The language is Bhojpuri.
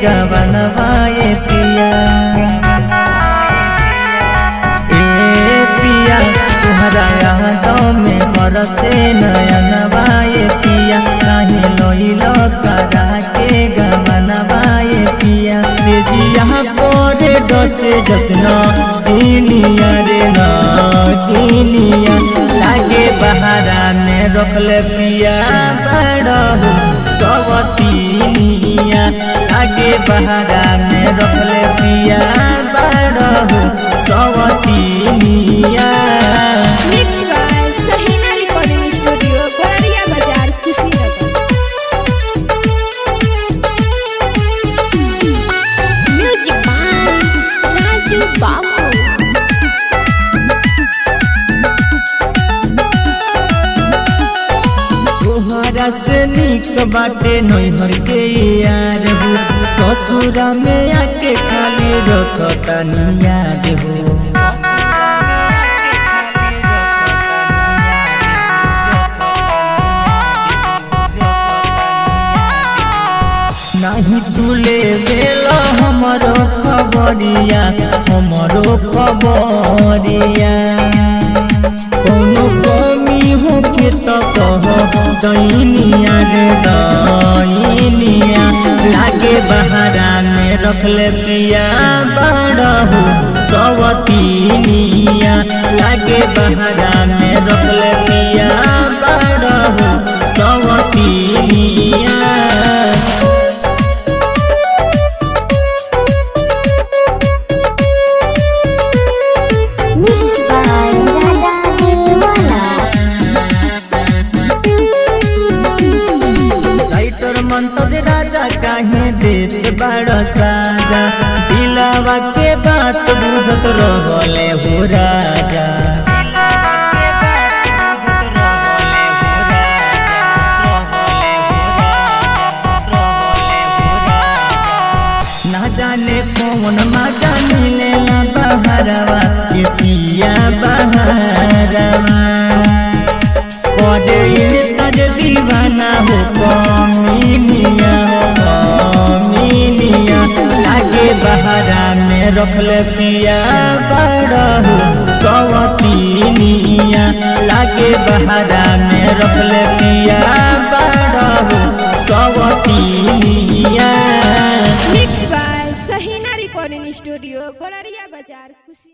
गवनवाए पिया। ए पिया तुहरा यादों में बरसे नयनवाए पिया, काहे लइलो करा के गवनवाए पिया। से जिया पोरे डसे जसना दिनिया रे ना दिनिया, लागे बहारा में रखले पिया बड़हु सवतीनिया। लागे बहारा में रखले पिया बड़हु सवतीनिया। तोहरा से निक बाटे नैहर के यार हो, ससुरा में आके खाली रखतानी याद हो। नहीं तुले बेलो हमरो खबरिया, हमरो खबरिया। कोनो कमी होके तो कह दैनिया रे दैनिया। लागे बहारा में रखले पिया बड़हु सवतीनिया। लागे बहारा में रखले पिया बड़हु सवतीनिया। मंतज राजा काहे देते बड़ साजा, दिलावा के बात बुझत रहले हो राजा। ना जाने कौन मजा मिलेला बहरवा के पिया बहरवा। तज दीवाना हो कमीनिया कमीनिया। लागे बहारा में रखले पिया बड़हु सवतीनिया। लागे बहारा में रखले पिया बड़हु सवतीनिया। सहीना रिकॉर्डिंग स्टूडियो, गोलरिया बाजार, खुशी।